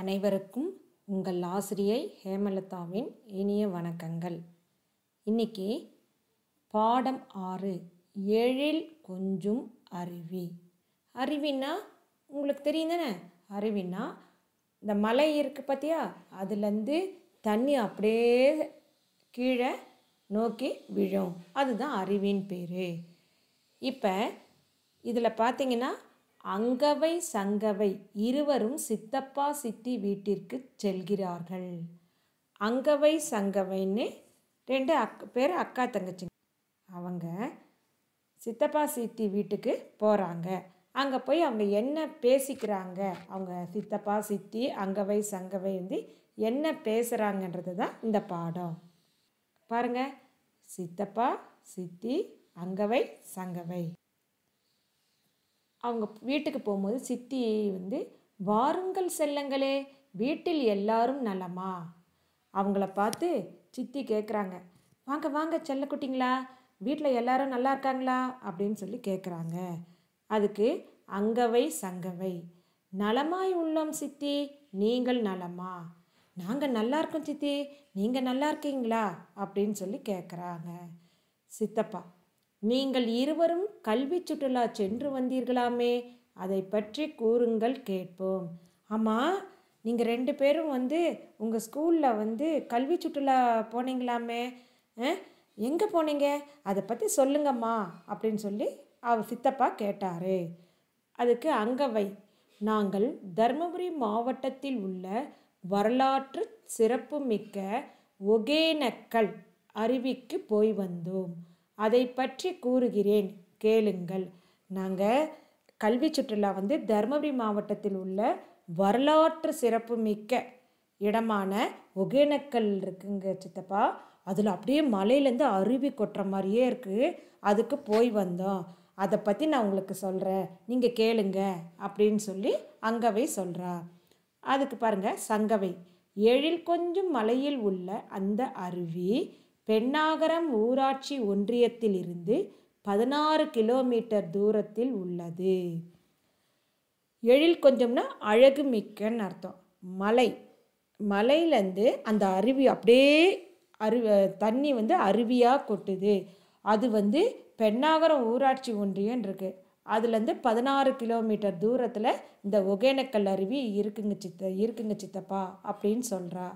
அனைவருக்கும் உங்கள் ஆசிரியை ஹேமலதாவின் இனிய வணக்கங்கள். இன்னைக்கு பாடம் 6 எழில் கொஞ்சும் அருவி. அருவின்னா உங்களுக்கு தெரியும் தானே? அருவின்னா இந்த மலை இருக்குது பார்த்தியா, அதுலேருந்து தண்ணி அப்படியே கீழே நோக்கி விழும், அதுதான் அருவின் பேர். இப்போ இதில் பார்த்தீங்கன்னா அங்கவை சங்கவை இருவரும் சித்தப்பா சித்தி வீட்டிற்கு செல்கிறார்கள். அங்கவை சங்கவைன்னு ரெண்டு பேர் அக்கா தங்கச்சி. அவங்க சித்தப்பா சித்தி வீட்டுக்கு போகிறாங்க. அங்கே போய் அவங்க என்ன பேசிக்கிறாங்க, அவங்க சித்தப்பா சித்தி அங்கவை சங்கவை வந்து என்ன பேசுகிறாங்கன்றது தான் இந்த பாடம். பாருங்கள், சித்தப்பா சித்தி அங்கவை சங்கவை. அவங்க வீட்டுக்கு போகும்போது சித்தி வந்து, வாருங்கள் செல்லங்களே, வீட்டில் எல்லாரும் நலமா? அவங்கள பார்த்து சித்தி கேட்குறாங்க, வாங்க வாங்க செல்லக்குட்டிங்களா, வீட்டில் எல்லாரும் நல்லா இருக்காங்களா அப்படின்னு சொல்லி கேட்குறாங்க. அதுக்கு அங்கவை சங்கவை, நலமாய் உள்ளோம் சித்தி, நீங்கள் நலமா? நாங்கள் நல்லா இருக்கோம் சித்தி, நீங்கள் நல்லா இருக்கீங்களா அப்படின்னு சொல்லி கேட்குறாங்க. சித்தப்பா, நீங்கள் இருவரும் கல்வி சுற்றுலா சென்று வந்தீர்களாமே, அதை பற்றி கூறுங்கள் கேட்போம். ஆமாம், நீங்கள் 2 பேரும் வந்து உங்கள் ஸ்கூலில் வந்து கல்வி சுற்றுலா போனீங்களாமே, எங்கே போனீங்க, அதை பற்றி சொல்லுங்கம்மா அப்படின்னு சொல்லி அவர் சித்தப்பா கேட்டார். அதுக்கு அங்கவை, நாங்கள் தருமபுரி மாவட்டத்தில் உள்ள வரலாற்று சிறப்புமிக்க ஒகேனக்கல் அருவிக்கு போய் வந்தோம், அதை பற்றி கூறுகிறேன் கேளுங்கள். நாங்கள் கல்வி சுற்றுலா வந்து தருமபுரி மாவட்டத்தில் உள்ள வரலாற்று சிறப்புமிக்க இடமான ஒகேனக்கல் இருக்குங்க சித்தப்பா, அதில் அப்படியே மலையிலேருந்து அருவி கொட்டுற மாதிரியே இருக்குது, அதுக்கு போய் வந்தோம், அதை பற்றி நான் உங்களுக்கு சொல்கிறேன், நீங்கள் கேளுங்க அப்படின்னு சொல்லி அங்கவை சொல்கிறா. அதுக்கு பாருங்கள் சங்கவை, எழில் கொஞ்சம் மலையில் உள்ள அந்த அருவி பெண்ணாகரம் ஊராட்சி ஒன்றியத்தில் இருந்து 16 கிலோமீட்டர் தூரத்தில் உள்ளது. எழில் கொஞ்சம்னா அழகு மிக்கன்னு அர்த்தம். மலையிலேருந்து அந்த அருவி அப்படியே தண்ணி வந்து அருவியாக கொட்டுது. அது வந்து பெண்ணாகரம் ஊராட்சி ஒன்றியம் இருக்குது, அதுலேருந்து 16 கிலோமீட்டர் தூரத்தில் இந்த ஒகேனக்கல் அருவி இருக்குங்க சித்தப்பா அப்படின்னு சொல்கிறா.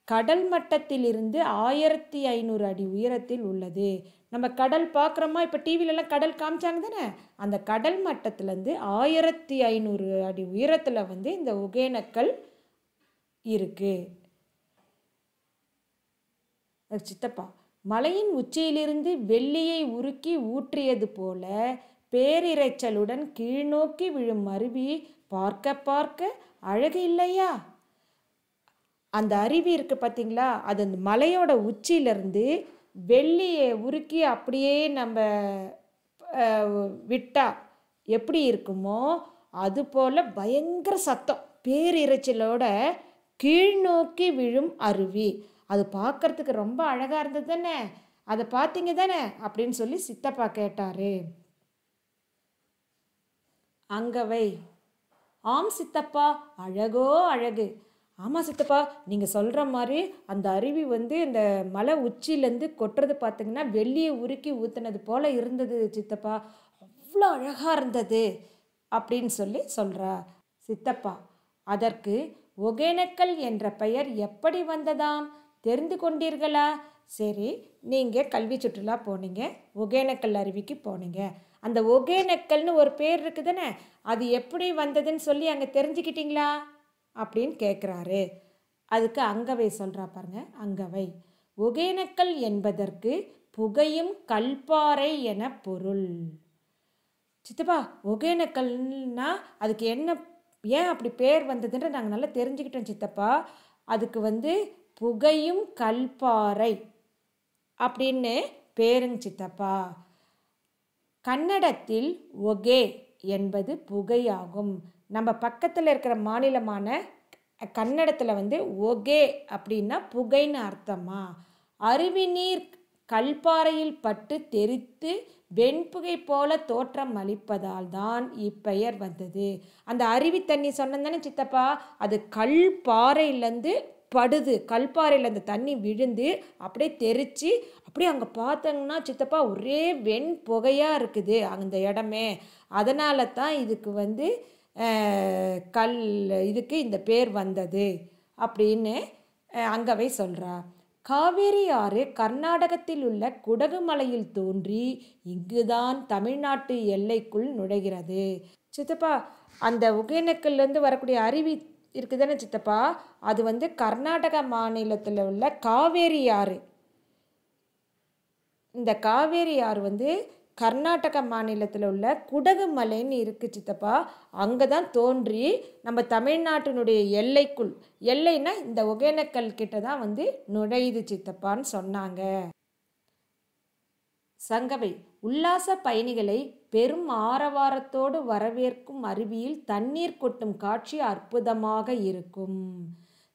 கடல் மட்டத்திலிருந்து 1500 அடி உயரத்தில் உள்ளது. நம்ம கடல் பார்க்குறோமா, இப்போ டிவிலெலாம் கடல் காமிச்சாங்க தானே, அந்த கடல் மட்டத்திலேருந்து 1500 அடி உயரத்தில் வந்து இந்த ஒகேனக்கல் இருக்குது. சித்தப்பா, மலையின் உச்சியிலிருந்து வெள்ளியை உருக்கி ஊற்றியது போல பேரிரைச்சலுடன் கீழ்நோக்கி விழும் அருவி பார்க்க பார்க்க அழகு இல்லையா? அந்த அருவி இருக்குது பார்த்தீங்களா, அது அந்த மலையோட உச்சியிலேருந்து வெள்ளியை உருக்கி அப்படியே நம்ம விட்டா எப்படி இருக்குமோ அதுபோல் பயங்கர சத்தம், பேரிரைச்சலோட கீழ்நோக்கி விழும் அருவி, அது பார்க்குறதுக்கு ரொம்ப அழகாக இருந்தது தானே, அதை பார்த்தீங்க தானே அப்படின்னு சொல்லி சித்தப்பா கேட்டார். அங்கவை, ஆம் சித்தப்பா, அழகோ அழகு. ஆமாம் சித்தப்பா, நீங்கள் சொல்கிற மாதிரி அந்த அருவி வந்து இந்த மலை உச்சியிலேருந்து கொட்டுறது பார்த்திங்கன்னா வெள்ளியை உருக்கி ஊற்றுனது போல் இருந்தது சித்தப்பா, அவ்வளோ அழகாக இருந்தது அப்படின்னு சொல்லி சொல்கிறா. சித்தப்பா, அதற்கு ஒகேனக்கல் என்ற பெயர் எப்படி வந்ததாம், தெரிந்து கொண்டீர்களா? சரி, நீங்கள் கல்வி சுற்றுலா போனீங்க, ஒகேனக்கல் அருவிக்கு போனீங்க, அந்த ஒகேனக்கல்னு ஒரு பேர் இருக்குதுன்னு, அது எப்படி வந்ததுன்னு சொல்லி அங்கே தெரிஞ்சுக்கிட்டீங்களா அப்படின்னு கேட்குறாரு. அதுக்கு அங்கவை சொல்கிறா பாருங்க. அங்கவை, ஒகேனக்கல் என்பதற்கு புகையும் கல்பாறை என பொருள். சித்தப்பா, ஒகேனக்கல்னா அதுக்கு என்ன, ஏன் அப்படி பேர் வந்ததுன்ற நாங்கள் நல்லா தெரிஞ்சுக்கிட்டோம் சித்தப்பா, அதுக்கு வந்து புகையும் கல்பாறை அப்படின்னு பேருங்க சித்தப்பா. கன்னடத்தில் ஒகே என்பது புகையாகும். நம்ம பக்கத்தில் இருக்கிற மாநிலமான கன்னடத்தில் வந்து ஒகே அப்படின்னா புகைன்னு அர்த்தமா. அருவி நீர் கல்பாறையில் பட்டு தெரித்து வெண்புகை போல தோற்றம் அளிப்பதால் தான் இப்பெயர் வந்தது. அந்த அருவி தண்ணி சொன்னதானே சித்தப்பா, அது கல்பாறையிலேருந்து படுது. கல்பாறையில் அந்த தண்ணி விழுந்து அப்படியே தெரித்து அப்படியே அங்கே பார்த்தோங்கன்னா சித்தப்பா ஒரே வெண் புகையாக இருக்குது அந்த இடமே. அதனால தான் இதுக்கு வந்து கல் இதுக்கு இந்த பேர் வந்தது அப்படின்னு அங்கவை சொல்கிறா. காவேரி ஆறு கர்நாடகத்தில் உள்ள குடகு மலையில் தோன்றி இங்குதான் தமிழ்நாட்டு எல்லைக்குள் நுழைகிறது. சித்தப்பா, அந்த ஒகேனக்கல்லேருந்து வரக்கூடிய அருவி இருக்குதானே சித்தப்பா, அது வந்து கர்நாடக மாநிலத்தில் உள்ள காவேரி ஆறு. இந்த காவேரி ஆறு வந்து கர்நாடக மாநிலத்தில் உள்ள குடகு மலைன்னு இருக்குது சித்தப்பா. அங்கே தான் தோன்றி நம்ம தமிழ்நாட்டினுடைய எல்லைக்குள், எல்லைன்னா இந்த ஒகேனக்கல் கிட்ட தான் வந்து நுழையுது சித்தப்பான்னு சொன்னாங்க. சங்கவை, உல்லாச பயணிகளை பெரும் ஆரவாரத்தோடு வரவேற்கும் அருவியில் தண்ணீர் கொட்டும் காட்சி அற்புதமாக இருக்கும்.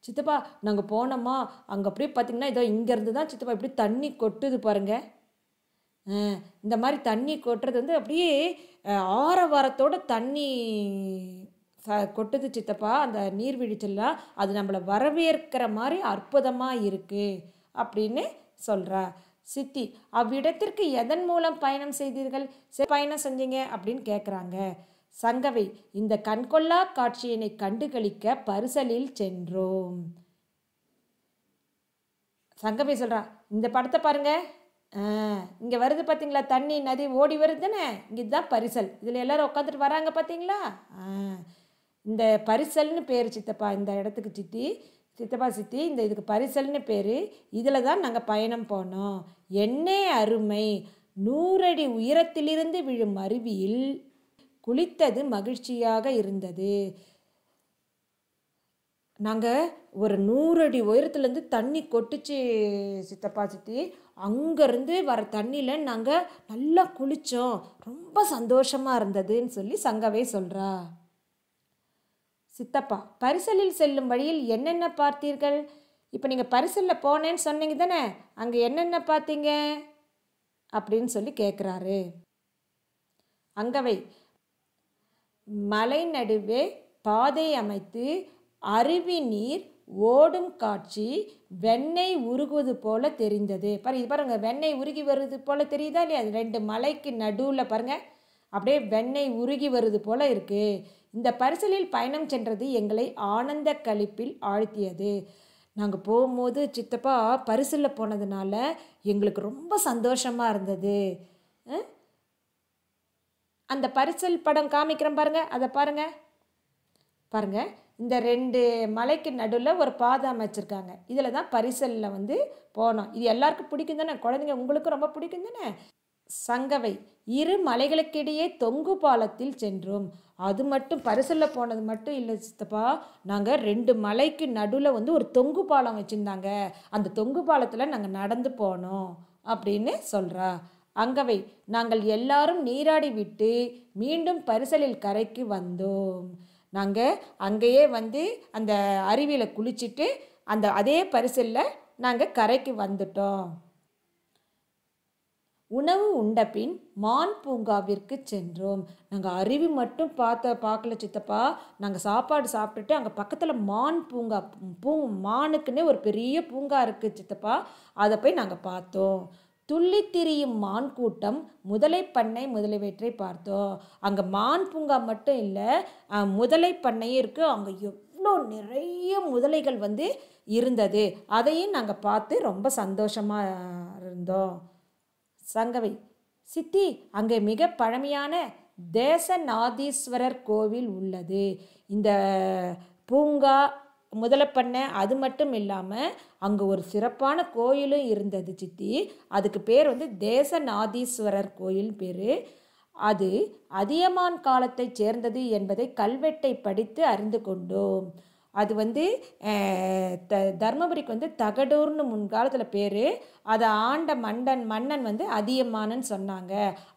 சித்தப்பா, நாங்கள் போனோமா, அங்கே அப்படியே பார்த்திங்கன்னா இதோ இங்கேருந்து தான் சித்தப்பா இப்படி தண்ணி கொட்டுது பாருங்கள். இந்த மாதிரி தண்ணி கொட்டுறது வந்து அப்படியே ஆரவாரத்தோடு தண்ணி கொட்டுது சித்தப்பா. அந்த நீர்வீழ்ச்சிலாம் அது நம்மளை வரவேற்கிற மாதிரி அற்புதமாக இருக்குது அப்படின்னு சொல்கிறா. சித்தி, அவ்விடத்திற்கு எதன் மூலம் பயணம் செய்தீர்கள்? பயணம் செஞ்சீங்க அப்படின்னு கேட்குறாங்க. சங்கவை, இந்த கண்கொள்ளா காட்சியினை கண்டுகளிக்க பரிசலில் சென்றோம். சங்கவை சொல்கிறா, இந்த படத்தை பாருங்க, இங்கே வருது பார்த்தீங்களா, தண்ணி நதி ஓடி வருதுன்னு, இங்கே தான் பரிசல். இதில் எல்லோரும் உட்காந்துட்டு வராங்க பார்த்தீங்களா. இந்த பரிசல்னு பேர் சித்தப்பா இந்த இடத்துக்கு. சித்தப்பா சித்தி, இந்த இதுக்கு பரிசல்னு பேர். இதில் தான் நாங்கள் பயணம் போனோம். என்னே அருமை! 100 அடி உயரத்திலிருந்து விழும் அருவியில் குளித்தது மகிழ்ச்சியாக இருந்தது. நாங்கள் ஒரு 100 அடி உயரத்துலேருந்து தண்ணி கொட்டுச்சு சித்தப்பா சித்தி. அங்கேருந்து வர தண்ணியில் நாங்கள் நல்லா குளித்தோம், ரொம்ப சந்தோஷமாக இருந்ததுன்னு சொல்லி சங்கவே சொல்கிறா. சித்தப்பா, பரிசலில் செல்லும் வழியில் என்னென்ன பார்த்தீர்கள்? இப்போ நீங்கள் பரிசலில் போனேன்னு சொன்னீங்க தானே, அங்கே என்னென்ன பார்த்தீங்க அப்படின்னு சொல்லி கேட்குறாரு. அங்கவை, மலை நடுவே பாதை அமைத்து அருவி நீர் ஓடும் காட்சி வெண்ணெய் உருகுவது போல தெரிந்தது. இது பாருங்க, வெண்ணெய் உருகி வருது போல தெரியுதா இல்லையா? அது 2 மலைக்கு நடுவில் பாருங்க, அப்படியே வெண்ணெய் உருகி வருது போல இருக்கு. இந்த பரிசலில் பயணம் சென்றது எங்களை ஆனந்த களிப்பில் ஆழ்த்தியது. நாங்கள் போகும்போது சித்தப்பா பரிசலில் போனதுனால எங்களுக்கு ரொம்ப சந்தோஷமாக இருந்தது. அந்த பரிசல் படம் காமிக்கிறேன் பாருங்க, அதை பாருங்க. இந்த 2 மலைக்கு நடுவில் ஒரு பாதை அமைச்சிருக்காங்க. இதில் தான் பரிசலில் வந்து போனோம். இது எல்லாருக்கும் பிடிக்கும் தானே, குழந்தைங்க உங்களுக்கும் ரொம்ப பிடிக்கும் தானே. சங்கவை, 2 மலைகளுக்கிடையே தொங்கு பாலத்தில் சென்றோம். அது மட்டும் பரிசலில் போனது மட்டும் இல்லை சித்தப்பா, நாங்கள் 2 மலைக்கு நடுவில் வந்து ஒரு தொங்கு பாலம் வச்சுருந்தாங்க. அந்த தொங்கு பாலத்தில் நாங்கள் நடந்து போனோம் அப்படின்னு சொல்கிறா. அங்கவை, நாங்கள் எல்லாரும் நீராடி விட்டு மீண்டும் பரிசலில் கரைக்கு வந்தோம். நாங்கள் அங்கேயே வந்து அந்த அருவியில் குளிச்சுட்டு அதே பரிசலில் நாங்கள் கரைக்கு வந்துட்டோம். உணவு உண்ட பின் மான் பூங்காவிற்கு சென்றோம். நாங்கள் அருவி மட்டும் பார்க்கல சித்தப்பா, நாங்கள் சாப்பாடு சாப்பிட்டுட்டு அங்கே பக்கத்தில் மான் பூங்கா, மானுக்குன்னே ஒரு பெரிய பூங்கா இருக்குது சித்தப்பா, அதை போய் நாங்கள் பார்த்தோம். துள்ளி திரியும் மான் கூட்டம், முதலை பண்ணை முதலியவற்றை பார்த்தோம். அங்கே மான் பூங்கா மட்டும் இல்லை, முதலை பண்ணையும் இருக்குது. அங்கே எவ்வளோ நிறைய முதலைகள் வந்து இருந்தது, அதையும் நாங்கள் பார்த்து ரொம்ப சந்தோஷமாக இருந்தோம். சங்கவை, சித்தி, அங்கே மிக பழமையான தேசநாதீஸ்வரர் கோவில் உள்ளது. இந்த பூங்கா, முதலைப்பண்ணை அது மட்டும் இல்லாமல் அங்கே ஒரு சிறப்பான கோயிலும் இருந்தது சித்தி. அதுக்கு பேர் வந்து தேசநாதீஸ்வரர் கோயில் பேர். அது அதியமான் காலத்தை சேர்ந்தது என்பதை கல்வெட்டை படித்து அறிந்து கொண்டோம். அது வந்து தர்மபுரிக்கு வந்து தகடூர்னு முன்காலத்தில் பேர். அதை ஆண்ட மன்னன் வந்து அதியமானன்னு சொன்னாங்க.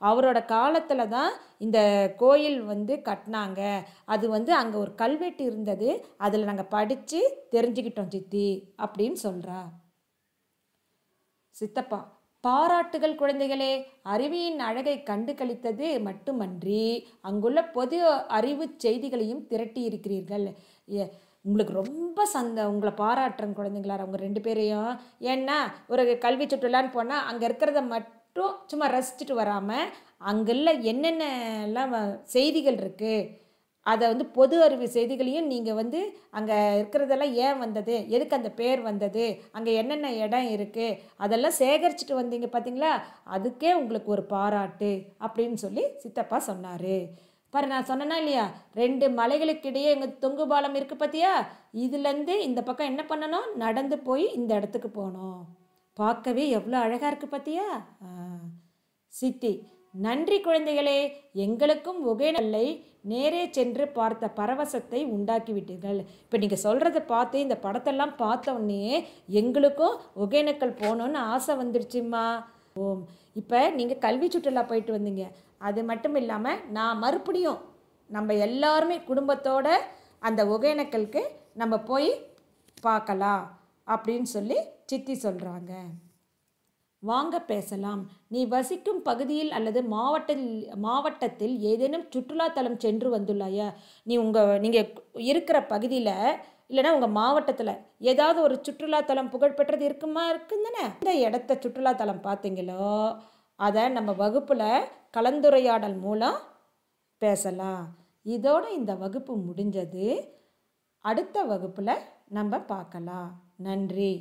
அவரோட காலத்தில் தான் இந்த கோயில் வந்து கட்டினாங்க. அது வந்து அங்கே ஒரு கல்வெட்டு இருந்தது, அதில் நாங்கள் படித்து தெரிஞ்சுக்கிட்டோம் சித்தி அப்படின்னு சொல்கிறா. சித்தப்பா, பாராட்டுகள் குழந்தைகளே. அருவியின் அழகை கண்டு களித்தது மட்டுமன்றி அங்குள்ள பொது அறிவு செய்திகளையும் திரட்டி இருக்கிறீர்கள். உங்களுக்கு ரொம்ப உங்களை பாராட்டுறேன் குழந்தைங்களா, அவங்க 2 பேரையும். ஏன்னா ஒரு கல்வி சுற்றுலான்னு போனால் அங்கே இருக்கிறத மட்டும் சும்மா ரசிச்சுட்டு வராமல் அங்குள்ள என்னென்னலாம் செய்திகள் இருக்குது, அதை பொது அறிவு செய்திகளையும் நீங்கள் அங்கே இருக்கிறதெல்லாம் ஏன் வந்தது, எதுக்கு அந்த பேர் வந்தது, அங்கே என்னென்ன இடம் இருக்குது, அதெல்லாம் சேகரிச்சுட்டு வந்தீங்க பார்த்தீங்களா, அதுக்கே உங்களுக்கு ஒரு பாராட்டு அப்படின்னு சொல்லி சித்தப்பா சொன்னார். பாரு, நான் சொன்னேன்னா இல்லையா, 2 மலைகளுக்கு இடையே எங்கள் தொங்கு பாலம் இருக்குது பார்த்தியா, இதுலேருந்து இந்த பக்கம் என்ன பண்ணணும், நடந்து போய் இந்த இடத்துக்கு போகணும். பார்க்கவே எவ்வளோ அழகாக இருக்குது பார்த்தியா. சித்தி: நன்றி குழந்தைகளே, எங்களுக்கும் ஒகேனக்கல்லை நேரே சென்று பார்த்த பரவசத்தை உண்டாக்கிவிட்டீர்கள். இப்போ நீங்கள் சொல்கிறத பார்த்து இந்த படத்தெல்லாம் பார்த்தோன்னே எங்களுக்கும் ஒகேனக்கல் போகணுன்னு ஆசை வந்துருச்சுமா. ஓம். இப்போ நீங்கள் கல்வி சுற்றுலா போயிட்டு வந்தீங்க, அது மட்டும் இல்லாமல் நான் மறுபடியும் நம்ம எல்லாருமே குடும்பத்தோடு அந்த ஒகேனக்கலுக்கு நம்ம போய் பார்க்கலாம் அப்படின்னு சொல்லி சித்தி சொல்கிறாங்க. வாங்க பேசலாம். நீ வசிக்கும் பகுதியில் அல்லது மாவட்டத்தில் ஏதேனும் சுற்றுலாத்தலம் சென்று வந்துள்ளாயா? நீங்கள் இருக்கிற பகுதியில் இல்லைனா உங்கள் மாவட்டத்தில் ஏதாவது ஒரு சுற்றுலாத்தலம் புகழ்பெற்றது இருக்குந்தானே? இந்த இடத்த சுற்றுலாத்தலம் பார்த்தீங்களோ அதை நம்ம வகுப்பில் கலந்துரையாடல் மூலம் பேசலாம். இதோட இந்த வகுப்பு முடிஞ்சது. அடுத்த வகுப்பில் நம்ம பார்க்கலாம். நன்றி.